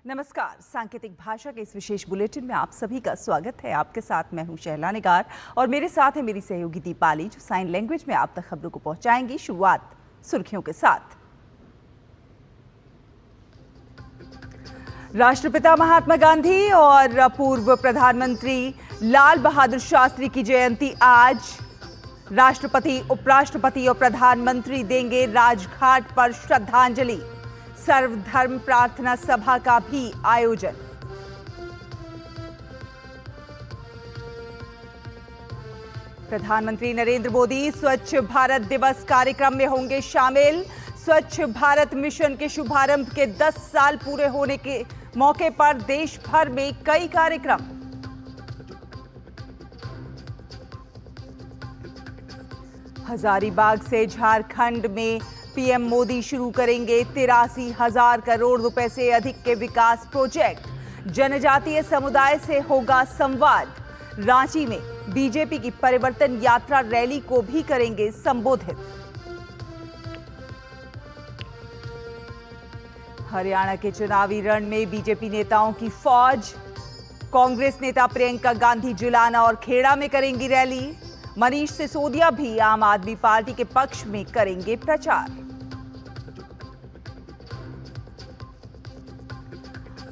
नमस्कार। सांकेतिक भाषा के इस विशेष बुलेटिन में आप सभी का स्वागत है। आपके साथ मैं हूं शहला निगार और मेरे साथ है मेरी सहयोगी दीपाली, जो साइन लैंग्वेज में आप तक खबरों को पहुंचाएंगी। शुरुआत सुर्खियों के साथ। राष्ट्रपिता महात्मा गांधी और पूर्व प्रधानमंत्री लाल बहादुर शास्त्री की जयंती आज। राष्ट्रपति, उपराष्ट्रपति और प्रधानमंत्री देंगे राजघाट पर श्रद्धांजलि। सर्वधर्म प्रार्थना सभा का भी आयोजन। प्रधानमंत्री नरेंद्र मोदी स्वच्छ भारत दिवस कार्यक्रम में होंगे शामिल। स्वच्छ भारत मिशन के शुभारंभ के 10 साल पूरे होने के मौके पर देश भर में कई कार्यक्रम। हजारीबाग से झारखंड में पीएम मोदी शुरू करेंगे 83,000 करोड़ रुपए से अधिक के विकास प्रोजेक्ट। जनजातीय समुदाय से होगा संवाद। रांची में बीजेपी की परिवर्तन यात्रा रैली को भी करेंगे संबोधित। हरियाणा के चुनावी रण में बीजेपी नेताओं की फौज। कांग्रेस नेता प्रियंका गांधी जुलाना और खेड़ा में करेंगी रैली। मनीष सिसोदिया भी आम आदमी पार्टी के पक्ष में करेंगे प्रचार।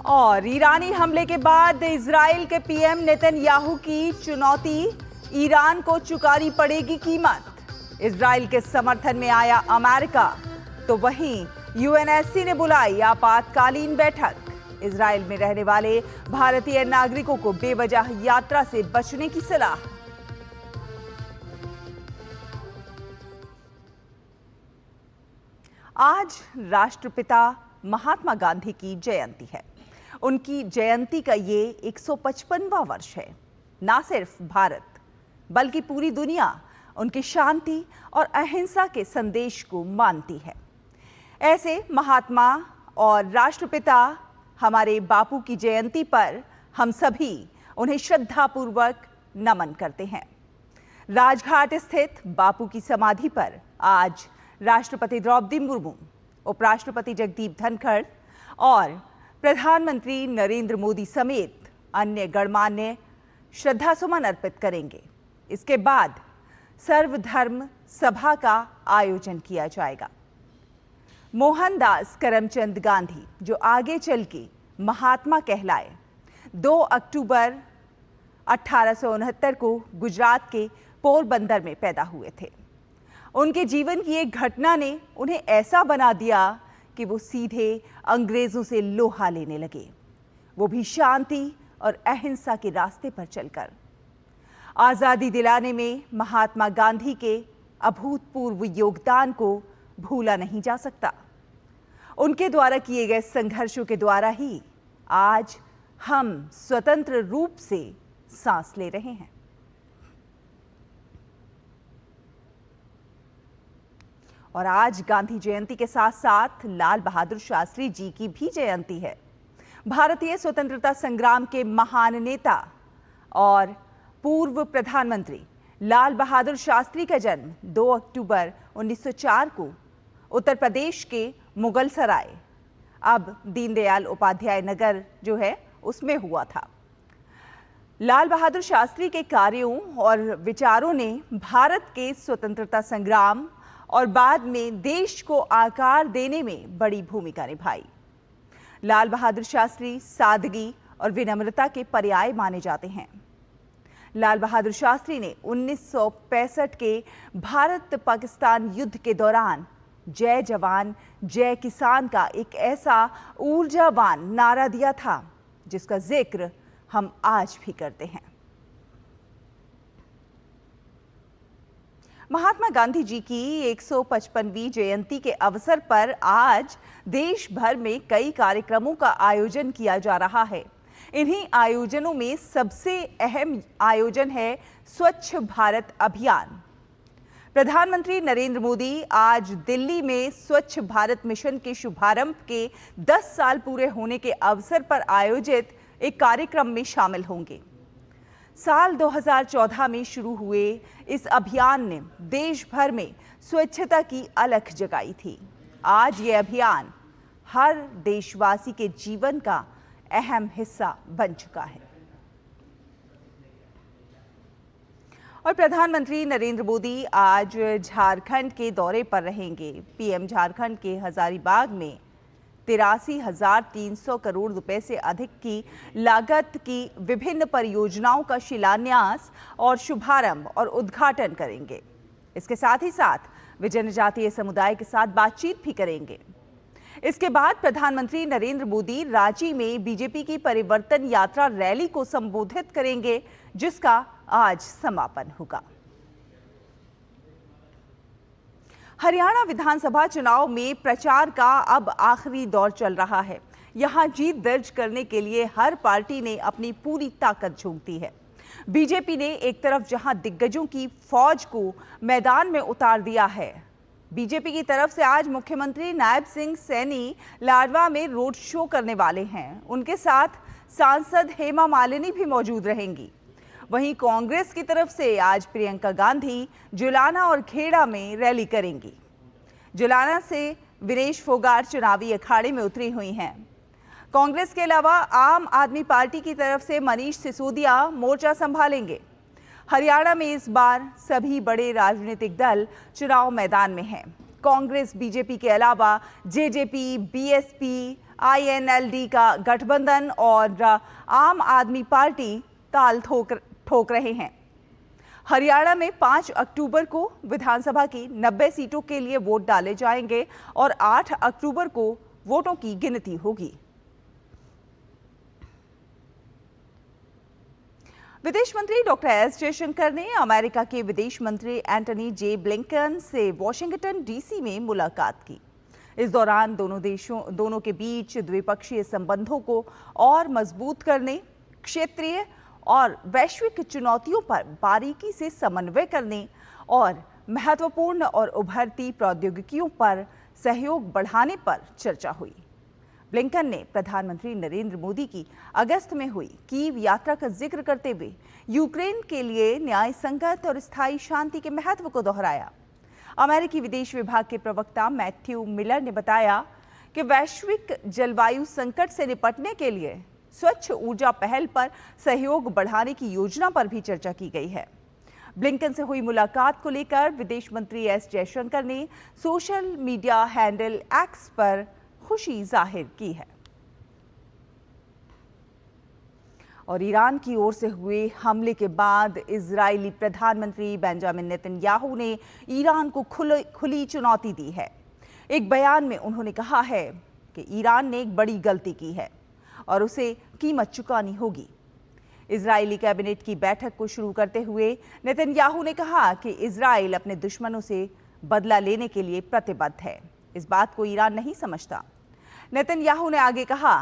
और ईरानी हमले के बाद इजराइल के पीएम नेतन्याहू की चुनौती, ईरान को चुकानी पड़ेगी कीमत। इजराइल के समर्थन में आया अमेरिका, तो वहीं यूएनएससी ने बुलाई आपातकालीन बैठक। इजराइल में रहने वाले भारतीय नागरिकों को बेवजह यात्रा से बचने की सलाह। आज राष्ट्रपिता महात्मा गांधी की जयंती है। उनकी जयंती का ये 155वां वर्ष है। ना सिर्फ भारत बल्कि पूरी दुनिया उनकी शांति और अहिंसा के संदेश को मानती है। ऐसे महात्मा और राष्ट्रपिता हमारे बापू की जयंती पर हम सभी उन्हें श्रद्धापूर्वक नमन करते हैं। राजघाट स्थित बापू की समाधि पर आज राष्ट्रपति द्रौपदी मुर्मू, उपराष्ट्रपति जगदीप धनखड़ और प्रधानमंत्री नरेंद्र मोदी समेत अन्य गणमान्य श्रद्धासुमन अर्पित करेंगे। इसके बाद सर्वधर्म सभा का आयोजन किया जाएगा। मोहनदास करमचंद गांधी, जो आगे चल के महात्मा कहलाए, 2 अक्टूबर 1869 को गुजरात के पोरबंदर में पैदा हुए थे। उनके जीवन की एक घटना ने उन्हें ऐसा बना दिया कि वो सीधे अंग्रेजों से लोहा लेने लगे, वो भी शांति और अहिंसा के रास्ते पर चलकर। आजादी दिलाने में महात्मा गांधी के अभूतपूर्व योगदान को भूला नहीं जा सकता। उनके द्वारा किए गए संघर्षों के द्वारा ही आज हम स्वतंत्र रूप से सांस ले रहे हैं। और आज गांधी जयंती के साथ साथ लाल बहादुर शास्त्री जी की भी जयंती है। भारतीय स्वतंत्रता संग्राम के महान नेता और पूर्व प्रधानमंत्री लाल बहादुर शास्त्री का जन्म 2 अक्टूबर 1904 को उत्तर प्रदेश के मुगलसराय, अब दीनदयाल उपाध्याय नगर जो है, उसमें हुआ था। लाल बहादुर शास्त्री के कार्यों और विचारों ने भारत के स्वतंत्रता संग्राम और बाद में देश को आकार देने में बड़ी भूमिका निभाई। लाल बहादुर शास्त्री सादगी और विनम्रता के पर्याय माने जाते हैं। लाल बहादुर शास्त्री ने 1965 के भारत पाकिस्तान युद्ध के दौरान जय जवान जय किसान का एक ऐसा ऊर्जावान नारा दिया था, जिसका जिक्र हम आज भी करते हैं। महात्मा गांधी जी की 155वीं जयंती के अवसर पर आज देश भर में कई कार्यक्रमों का आयोजन किया जा रहा है। इन्हीं आयोजनों में सबसे अहम आयोजन है स्वच्छ भारत अभियान। प्रधानमंत्री नरेंद्र मोदी आज दिल्ली में स्वच्छ भारत मिशन के शुभारंभ के 10 साल पूरे होने के अवसर पर आयोजित एक कार्यक्रम में शामिल होंगे। साल 2014 में शुरू हुए इस अभियान ने देश भर में स्वच्छता की अलख जगाई थी। आज ये अभियान हर देशवासी के जीवन का अहम हिस्सा बन चुका है। और प्रधानमंत्री नरेंद्र मोदी आज झारखंड के दौरे पर रहेंगे। पीएम झारखंड के हजारीबाग में 83,300 करोड़ रुपए से अधिक की लागत की विभिन्न परियोजनाओं का शिलान्यास और शुभारंभ और उद्घाटन करेंगे। इसके साथ ही साथ वे जनजातीय समुदाय के साथ बातचीत भी करेंगे। इसके बाद प्रधानमंत्री नरेंद्र मोदी रांची में बीजेपी की परिवर्तन यात्रा रैली को संबोधित करेंगे, जिसका आज समापन होगा। हरियाणा विधानसभा चुनाव में प्रचार का अब आखिरी दौर चल रहा है। यहां जीत दर्ज करने के लिए हर पार्टी ने अपनी पूरी ताकत झोंक दी है। बीजेपी ने एक तरफ जहां दिग्गजों की फौज को मैदान में उतार दिया है, बीजेपी की तरफ से आज मुख्यमंत्री नायब सिंह सैनी लाडवा में रोड शो करने वाले हैं। उनके साथ सांसद हेमा मालिनी भी मौजूद रहेंगी। वहीं कांग्रेस की तरफ से आज प्रियंका गांधी जुलाना और खेड़ा में रैली करेंगी। जुलाना से विनेश फोगाट चुनावी अखाड़े में उतरी हुई हैं। कांग्रेस के अलावा आम आदमी पार्टी की तरफ से मनीष सिसोदिया मोर्चा संभालेंगे। हरियाणा में इस बार सभी बड़े राजनीतिक दल चुनाव मैदान में हैं। कांग्रेस बीजेपी के अलावा जेजेपी, बीएसपी, आईएनएलडी का गठबंधन और आम आदमी पार्टी ताल ठोक रहे हैं। हरियाणा में 5 अक्टूबर को विधानसभा की 90 सीटों के लिए वोट डाले जाएंगे और 8 अक्टूबर को वोटों की गिनती होगी। विदेश मंत्री डॉक्टर एस जयशंकर ने अमेरिका के विदेश मंत्री एंटनी जे ब्लिंकन से वॉशिंगटन डीसी में मुलाकात की। इस दौरान दोनों के बीच द्विपक्षीय संबंधों को और मजबूत करने, क्षेत्रीय और वैश्विक चुनौतियों पर बारीकी से समन्वय करने और महत्वपूर्ण और उभरती प्रौद्योगिकियों पर सहयोग बढ़ाने पर चर्चा हुई। ब्लिंकन ने प्रधानमंत्री नरेंद्र मोदी की अगस्त में हुई कीव यात्रा का जिक्र करते हुए यूक्रेन के लिए न्याय संगत और स्थायी शांति के महत्व को दोहराया। अमेरिकी विदेश विभाग के प्रवक्ता मैथ्यू मिलर ने बताया कि वैश्विक जलवायु संकट से निपटने के लिए स्वच्छ ऊर्जा पहल पर सहयोग बढ़ाने की योजना पर भी चर्चा की गई है। ब्लिंकन से हुई मुलाकात को लेकर विदेश मंत्री एस जयशंकर ने सोशल मीडिया हैंडल एक्स पर खुशी जाहिर की है। और ईरान की ओर से हुए हमले के बाद इजरायली प्रधानमंत्री बेंजामिन नेतन्याहू ने ईरान को खुली चुनौती दी है। एक बयान में उन्होंने कहा है कि ईरान ने एक बड़ी गलती की है और उसे कीमत चुकानी होगी। इजरायली कैबिनेट की बैठक को शुरू करते हुए नेतन्याहू ने कहा कि इजराइल अपने दुश्मनों से बदला लेने के लिए प्रतिबद्ध है। इस बात को ईरान नहीं समझता। नेतन्याहू ने आगे कहा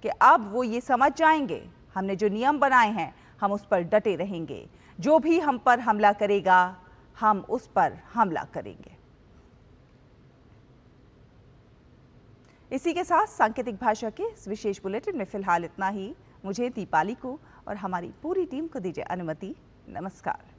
कि अब वो ये समझ जाएंगे, हमने जो नियम बनाए हैं हम उस पर डटे रहेंगे। जो भी हम पर हमला करेगा हम उस पर हमला करेंगे। इसी के साथ सांकेतिक भाषा के इस विशेष बुलेटिन में फिलहाल इतना ही। मुझे, दीपाली को और हमारी पूरी टीम को दीजिए अनुमति। नमस्कार।